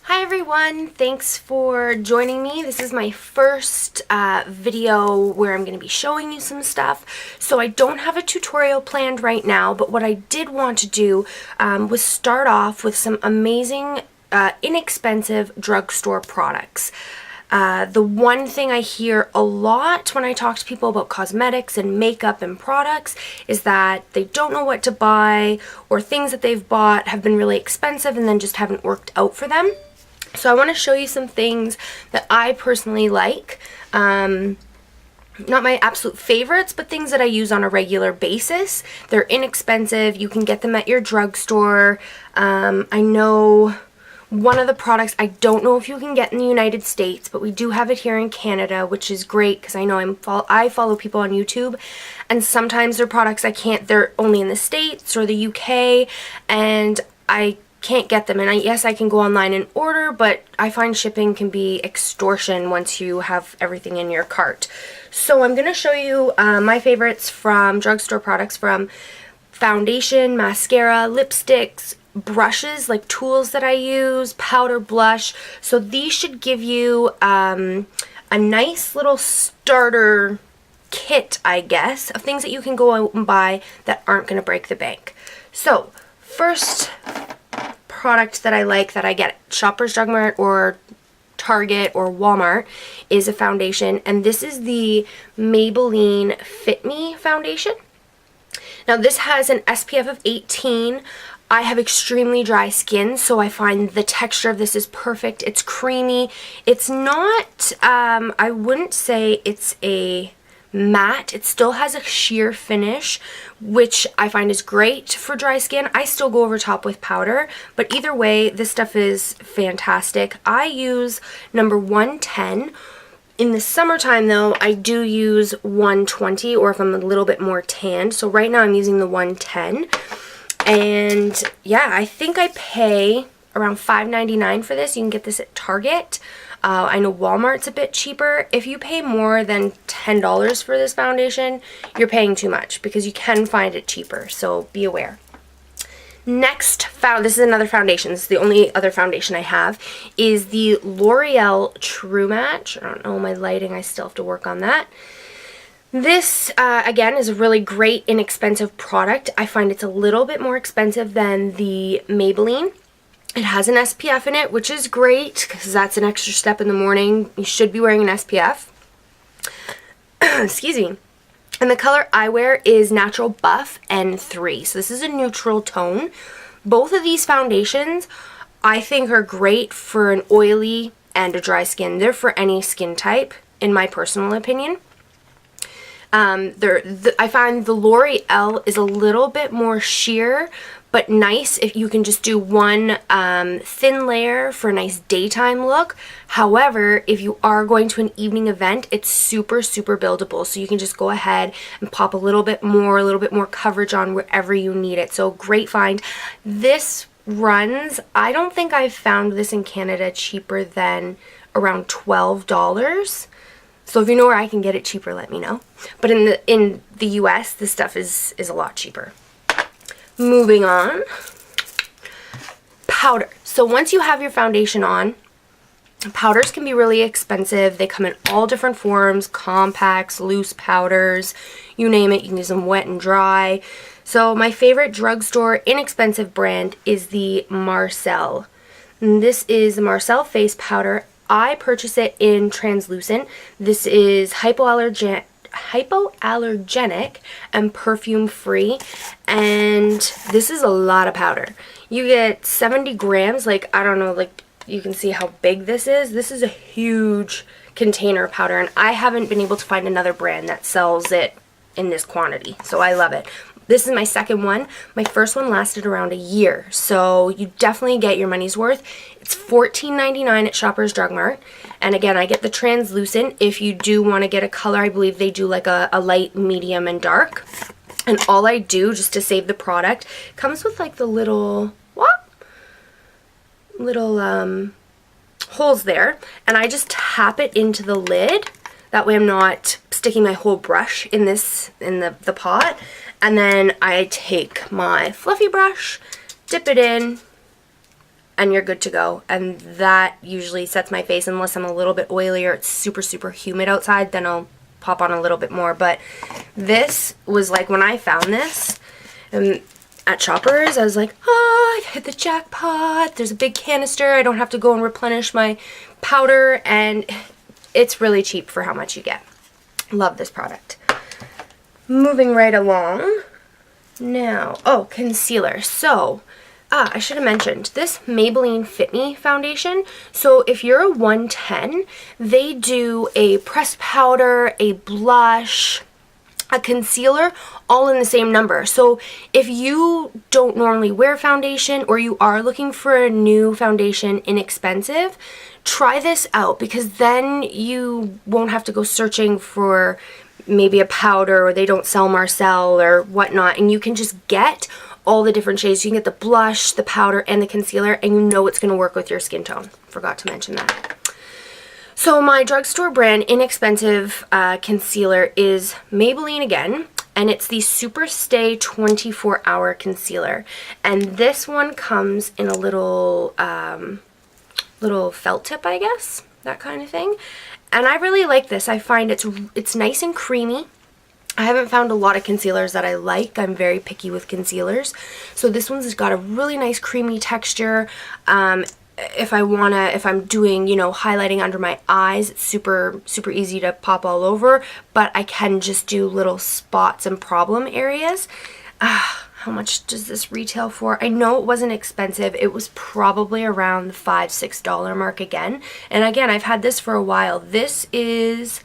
Hi everyone, thanks for joining me. This is my first video where I'm going to be showing you some stuff. So I don't have a tutorial planned right now, but what I did want to do was start off with some amazing, inexpensive drugstore products. The one thing I hear a lot when I talk to people about cosmetics and makeup and products is that they don't know what to buy, or things that they've bought have been really expensive and then just haven't worked out for them. So I want to show you some things that I personally like. Not my absolute favorites, but things that I use on a regular basis. They're inexpensive. You can get them at your drugstore. I know one of the products, I don't know if you can get in the United States, but we do have it here in Canada, which is great because I know I follow people on YouTube, and sometimes their products they're only in the States or the UK, and I can't get them. And yes, I can go online and order, but I find shipping can be extortion once you have everything in your cart. So I'm going to show you my favorites from drugstore products, from foundation, mascara, lipsticks, brushes, like tools that I use, powder, blush. So these should give you a nice little starter kit, I guess, of things that you can go out and buy that aren't going to break the bank. So first product that I like, that I get at Shoppers Drug Mart or Target or Walmart, is a foundation, and this is the Maybelline Fit Me Foundation. Now this has an SPF of 18. I have extremely dry skin, so I find the texture of this is perfect. It's creamy. It's not, I wouldn't say it's a matte. It still has a sheer finish, which I find is great for dry skin. I still go over top with powder, but either way, this stuff is fantastic. I use number 110. In the summertime though, I do use 120, or if I'm a little bit more tanned. So right now I'm using the 110. And yeah, I think I pay around $5.99 for this. You can get this at Target. I know Walmart's a bit cheaper. If you pay more than $10 for this foundation, you're paying too much, because you can find it cheaper, so be aware. Next, this is another foundation. This is the only other foundation I have, is the L'Oreal True Match. I don't know my lighting, I still have to work on that. This, again, is a really great, inexpensive product. I find it's a little bit more expensive than the Maybelline. It has an SPF in it, which is great, because that's an extra step in the morning. You should be wearing an SPF. Excuse me. And the color I wear is Natural Buff N3. So this is a neutral tone. Both of these foundations I think are great for an oily and a dry skin. They're for any skin type, in my personal opinion. I find the L'Oreal is a little bit more sheer, but nice if you can just do one thin layer for a nice daytime look. However, if you are going to an evening event, it's super, super buildable. So you can just go ahead and pop a little bit more coverage on wherever you need it. So great find. This runs, I don't think I've found this in Canada cheaper than around $12. So if you know where I can get it cheaper, let me know. But in the US, this stuff is a lot cheaper. Moving on. Powder. So once you have your foundation on, powders can be really expensive. They come in all different forms: compacts, loose powders, you name it. You can use them wet and dry. So my favorite drugstore inexpensive brand is the Marcelle. And this is the Marcelle face powder. I purchase it in translucent. This is hypoallergenic and perfume free, and this is a lot of powder. You get 70 grams, like, I don't know, like, you can see how big this is. This is a huge container of powder, and I haven't been able to find another brand that sells it in this quantity, so I love it. This is my second one. My first one lasted around a year, so you definitely get your money's worth. It's $14.99 at Shoppers Drug Mart, and again, I get the translucent. If you do want to get a color, I believe they do like a light, medium, and dark. And all I do, just to save the product, comes with like the little holes there, and I just tap it into the lid. That way I'm not sticking my whole brush in the pot. And then I take my fluffy brush, dip it in, and you're good to go. And that usually sets my face, unless I'm a little bit oily or it's super, super humid outside, then I'll pop on a little bit more. But this was like, when I found this at Shoppers, I was like, oh, I hit the jackpot. There's a big canister. I don't have to go and replenish my powder, and it's really cheap for how much you get. Love this product. Moving right along. Now, oh, concealer. So, I should have mentioned this Maybelline Fit Me Foundation. So if you're a 110, they do a pressed powder, a blush, a concealer, all in the same number. So if you don't normally wear foundation, or you are looking for a new foundation inexpensive, try this out, because then you won't have to go searching for maybe a powder, or they don't sell Marcelle or whatnot, and you can just get all the different shades. You can get the blush, the powder, and the concealer, and you know it's going to work with your skin tone. Forgot to mention that. So my drugstore brand inexpensive concealer is Maybelline again, and it's the Super Stay 24-Hour Concealer. And this one comes in a little felt tip, I guess, that kind of thing. And I really like this. I find it's nice and creamy. I haven't found a lot of concealers that I like. I'm very picky with concealers. So this one's got a really nice creamy texture. If I'm doing, you know, highlighting under my eyes, it's super, super easy to pop all over, but I can just do little spots and problem areas. How much does this retail for? I know it wasn't expensive. It was probably around the $5-6 mark again. And again, I've had this for a while. This is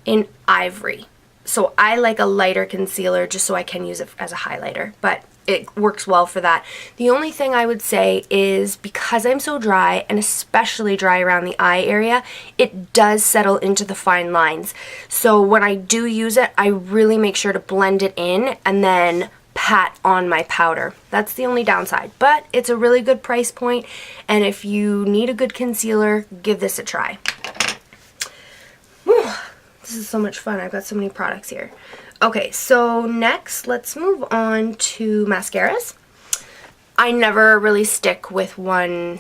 in Ivory. So I like a lighter concealer just so I can use it as a highlighter, but it works well for that. The only thing I would say is, because I'm so dry, and especially dry around the eye area, it does settle into the fine lines. So when I do use it, I really make sure to blend it in and then pat on my powder. That's the only downside, but it's a really good price point, and if you need a good concealer, give this a try. Whew. This is so much fun. I've got so many products here. Okay, so next, let's move on to mascaras. I never really stick with one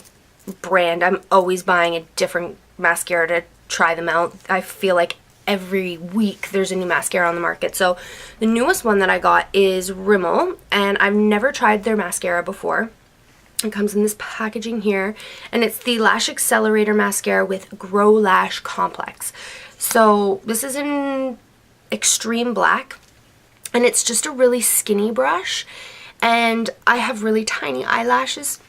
brand. I'm always buying a different mascara to try them out. I feel like every week there's a new mascara on the market. So the newest one that I got is Rimmel, and I've never tried their mascara before. It comes in this packaging here, and it's the Lash Accelerator mascara with Grow Lash Complex. So this is in extreme black, and it's just a really skinny brush, and I have really tiny eyelashes,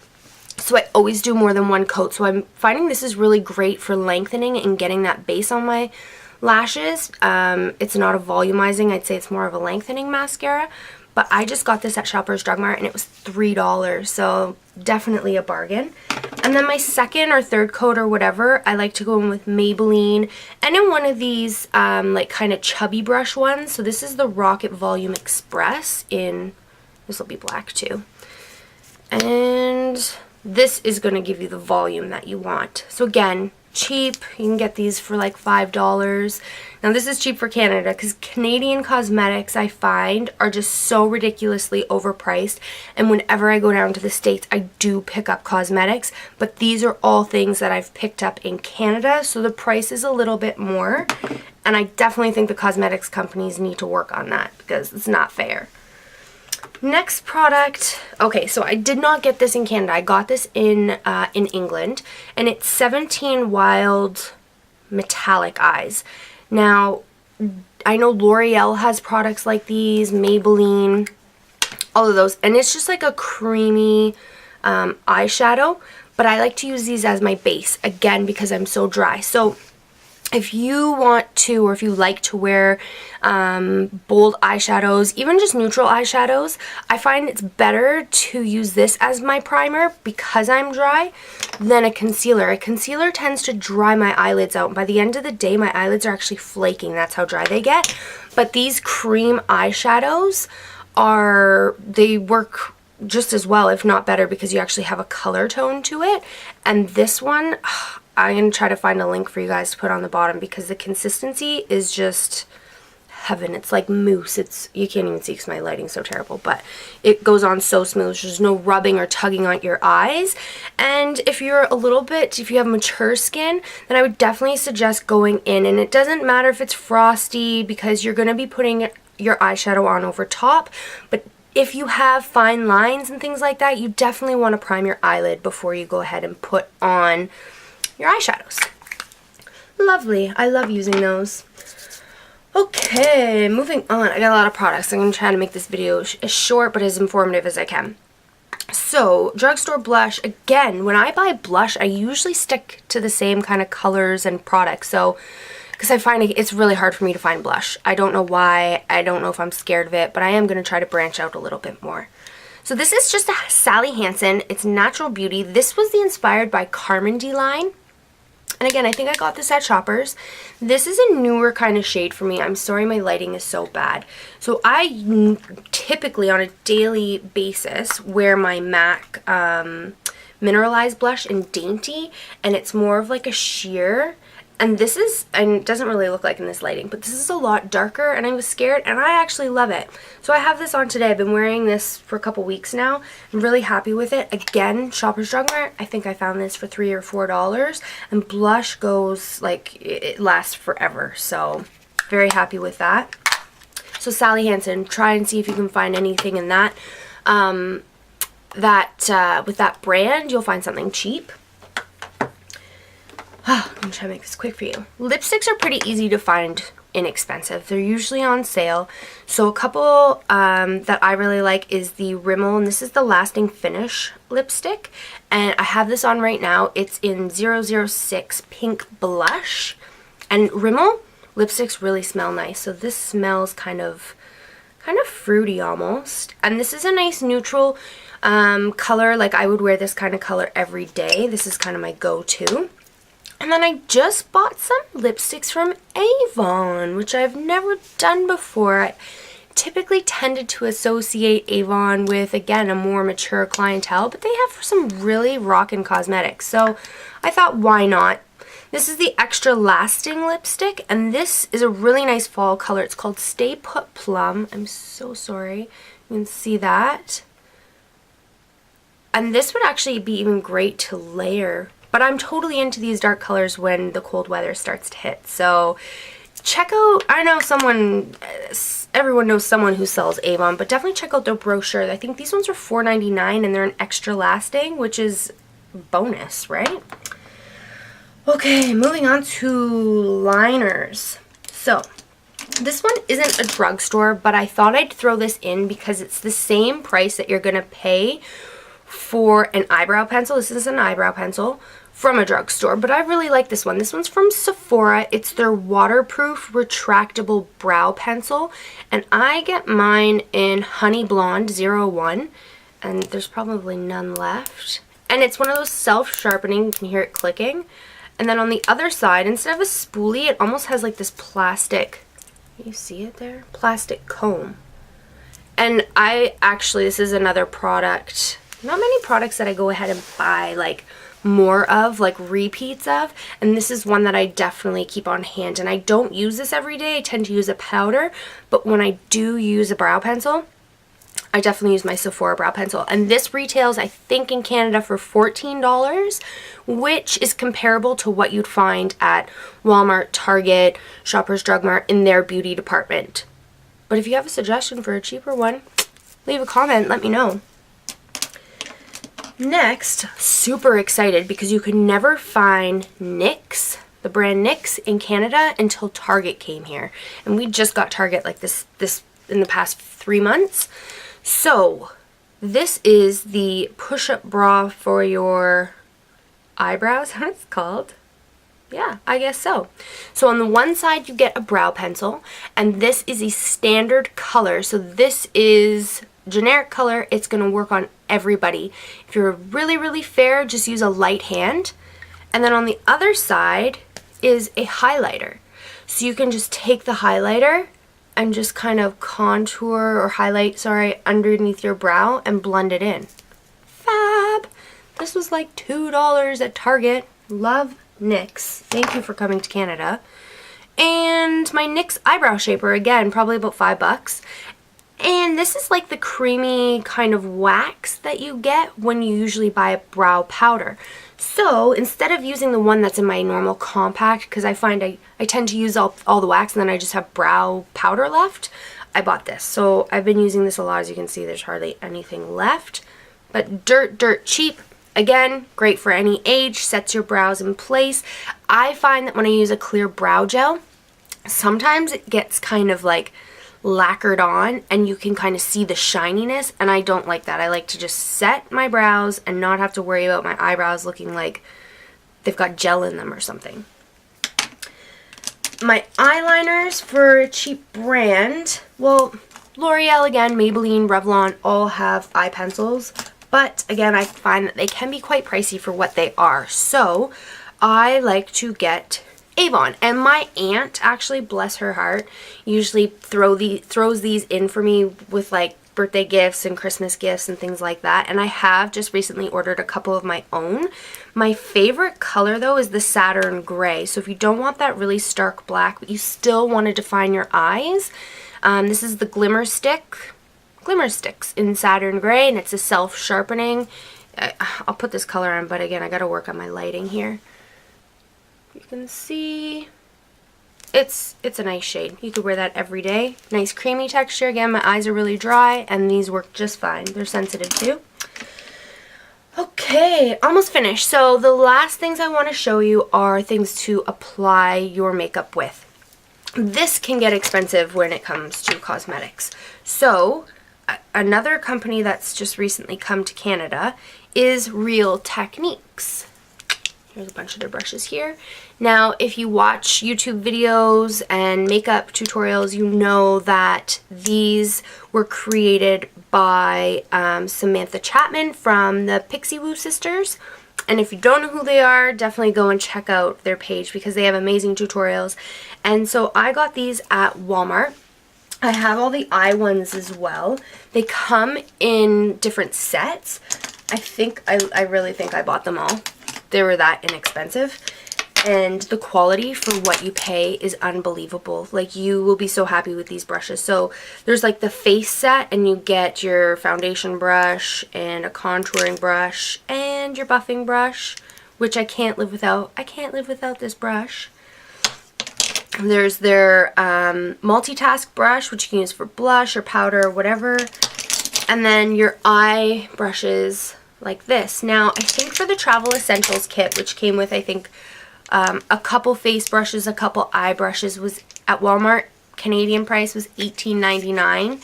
so I always do more than one coat. So I'm finding this is really great for lengthening and getting that base on my lashes. It's not a volumizing, I'd say it's more of a lengthening mascara, but I just got this at Shoppers Drug Mart and it was $3, so definitely a bargain. And then my second or third coat or whatever, I like to go in with Maybelline, and in one of these like kind of chubby brush ones. So this is the Rocket Volume Express in, this will be black too. And this is going to give you the volume that you want. So again, cheap. You can get these for like $5. Now this is cheap for Canada, because Canadian cosmetics, I find, are just so ridiculously overpriced, and whenever I go down to the States I do pick up cosmetics, but these are all things that I've picked up in Canada, so the price is a little bit more, and I definitely think the cosmetics companies need to work on that, because it's not fair. Next product, okay, so I did not get this in Canada. I got this in England, and it's 17 Wild Metallic Eyes. Now, I know L'Oreal has products like these, Maybelline, all of those, and it's just like a creamy eyeshadow, but I like to use these as my base, again, because I'm so dry. So if you want to, or if you like to wear bold eyeshadows, even just neutral eyeshadows, I find it's better to use this as my primer because I'm dry than a concealer. A concealer tends to dry my eyelids out, and by the end of the day my eyelids are actually flaking. That's how dry they get. But these cream eyeshadows they work just as well, if not better, because you actually have a color tone to it. And this one, I'm going to try to find a link for you guys to put on the bottom, because the consistency is just heaven. It's like mousse. You can't even see because my lighting's so terrible, but it goes on so smooth. There's no rubbing or tugging on your eyes. And if you have mature skin, then I would definitely suggest going in. And it doesn't matter if it's frosty because you're going to be putting your eyeshadow on over top, but if you have fine lines and things like that, you definitely want to prime your eyelid before you go ahead and put on your eyeshadows. Lovely. I love using those. Okay, moving on. I got a lot of products. I'm going to try to make this video as short but as informative as I can. So, Drugstore blush. Again, when I buy blush, I usually stick to the same kind of colors and products. So, because I find it's really hard for me to find blush. I don't know why. I don't know if I'm scared of it, but I am going to try to branch out a little bit more. So this is just a Sally Hansen. It's Natural Beauty. This was the Inspired by Carmindy line. And again, I think I got this at Shoppers. This is a newer kind of shade for me. I'm sorry my lighting is so bad. So I typically on a daily basis wear my MAC Mineralized blush in Dainty, and it's more of like a sheer. And this is, and it doesn't really look like in this lighting, but this is a lot darker, and I was scared, and I actually love it. So I have this on today. I've been wearing this for a couple weeks now. I'm really happy with it. Again, Shoppers Drug Mart, I think I found this for $3 or $4, and blush goes, like, it lasts forever. So very happy with that. So Sally Hansen, try and see if you can find anything in that. With that brand, you'll find something cheap. I'm going to try to make this quick for you. Lipsticks are pretty easy to find inexpensive. They're usually on sale. So a couple that I really like is the Rimmel, and this is the Lasting Finish lipstick. And I have this on right now. It's in 006 Pink Blush. And Rimmel lipsticks really smell nice. So this smells kind of fruity almost. And this is a nice neutral color. Like I would wear this kind of color every day. This is kind of my go-to. And then I just bought some lipsticks from Avon, which I've never done before. I typically tended to associate Avon with, again, a more mature clientele, but they have some really rockin' cosmetics. So I thought, why not? This is the Extra Lasting lipstick, and this is a really nice fall color. It's called Stayput Plum. I'm so sorry. You can see that. And this would actually be even great to layer. But I'm totally into these dark colors when the cold weather starts to hit. So check out, I know everyone knows someone who sells Avon, but definitely check out their brochure. I think these ones are $4.99 and they're an Extra Lasting, which is bonus, right? Okay, moving on to liners. So this one isn't a drugstore, but I thought I'd throw this in because it's the same price that you're going to pay for an eyebrow pencil. This is an eyebrow pencil from a drugstore, but I really like this one. This one's from Sephora. It's their waterproof retractable brow pencil, and I get mine in Honey Blonde 01, and there's probably none left. And it's one of those self-sharpening, you can hear it clicking. And then on the other side, instead of a spoolie, it almost has like this plastic, you see it there? Plastic comb. And this is another product, not many products that I go ahead and buy like more of, like repeats of, and this is one that I definitely keep on hand. And I don't use this every day. I tend to use a powder, but when I do use a brow pencil, I definitely use my Sephora brow pencil. And this retails, I think, in Canada for $14, which is comparable to what you'd find at Walmart, Target, Shoppers Drug Mart in their beauty department. But if you have a suggestion for a cheaper one, leave a comment, let me know. Next, super excited because you could never find NYX, the brand NYX, in Canada until Target came here. And we just got Target like this in the past 3 months. So this is the push-up bra for your eyebrows. How it's called? Yeah, I guess so. So on the one side you get a brow pencil, and this is a standard color. So this is generic color. It's going to work on everybody. If you're really, really fair, just use a light hand. And then on the other side is a highlighter. So you can just take the highlighter and just kind of contour or highlight, sorry, underneath your brow and blend it in. Fab! This was like $2 at Target. Love NYX. Thank you for coming to Canada. and my NYX Eyebrow Shaper, again, probably about $5. And this is like the creamy kind of wax that you get when you usually buy a brow powder. So instead of using the one that's in my normal compact, because I find I tend to use all the wax and then I just have brow powder left, I bought this. So I've been using this a lot. As you can see, there's hardly anything left. But dirt cheap. Again, great for any age, sets your brows in place. I find that when I use a clear brow gel, sometimes it gets kind of like lacquered on and you can kind of see the shininess, and I don't like that. I like to just set my brows and not have to worry about my eyebrows looking like they've got gel in them or something. My eyeliners for a cheap brand, well, L'Oreal again, Maybelline, Revlon all have eye pencils. But again, I find that they can be quite pricey for what they are. So I like to get Avon. And my aunt, actually, bless her heart, usually throws these in for me with like birthday gifts and Christmas gifts and things like that. And I have just recently ordered a couple of my own. My favorite color though is the Saturn gray. So if you don't want that really stark black, but you still want to define your eyes, this is the Glimmersticks in Saturn gray, and it's a self-sharpening. I'll put this color on, but again, I gotta work on my lighting here. You can see it's a nice shade. You could wear that every day. Nice creamy texture. Again, my eyes are really dry and these work just fine. They're sensitive too. Okay, almost finished. So the last things I want to show you are things to apply your makeup with. This can get expensive when it comes to cosmetics. So another company that's just recently come to Canada is Real Techniques. There's a bunch of their brushes here. Now, if you watch YouTube videos and makeup tutorials, you know that these were created by Samantha Chapman from the Pixie Woo sisters. And if you don't know who they are, definitely go and check out their page because they have amazing tutorials. And so I got these at Walmart. I have all the eye ones as well. They come in different sets. I really think I bought them all. They were that inexpensive. And the quality for what you pay is unbelievable. Like, you will be so happy with these brushes. So there's like the face set, and you get your foundation brush and a contouring brush and your buffing brush, which I can't live without. I can't live without this brush. There's their multitask brush, which you can use for blush or powder or whatever. And then your eye brushes like this. Now, I think for the Travel Essentials kit, which came with, I think, a couple face brushes, a couple eye brushes, was at Walmart, Canadian price was $18.99.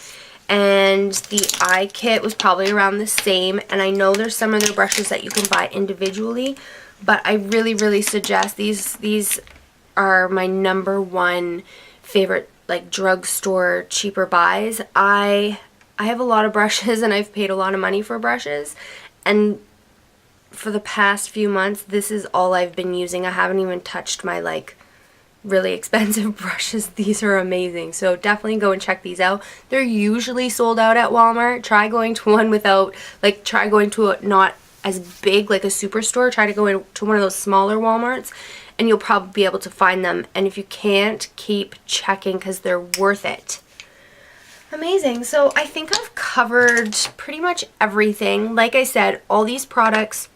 And the eye kit was probably around the same. And I know there's some of their brushes that you can buy individually, but I really, really suggest these are my #1 favorite, like, drugstore cheaper buys. I have a lot of brushes and I've paid a lot of money for brushes, and for the past few months this is all I've been using. I haven't even touched my like really expensive brushes. These are amazing, so definitely go and check these out. They're usually sold out at Walmart. Try going to one without, like, try going to a not as big, like a superstore. Try to go into one of those smaller Walmarts and you'll probably be able to find them. And if you can't, keep checking because they're worth it. Amazing. So I think I've covered pretty much everything. Like I said, all these products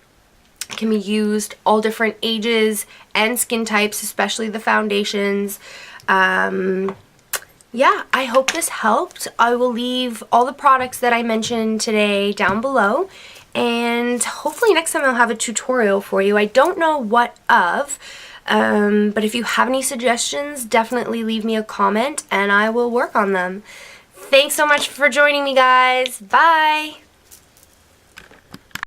can be used all different ages and skin types, especially the foundations. Yeah, I hope this helped. I will leave all the products that I mentioned today down below, and hopefully next time I'll have a tutorial for you. I don't know what of, but if you have any suggestions, definitely leave me a comment and I will work on them. Thanks so much for joining me, guys. Bye!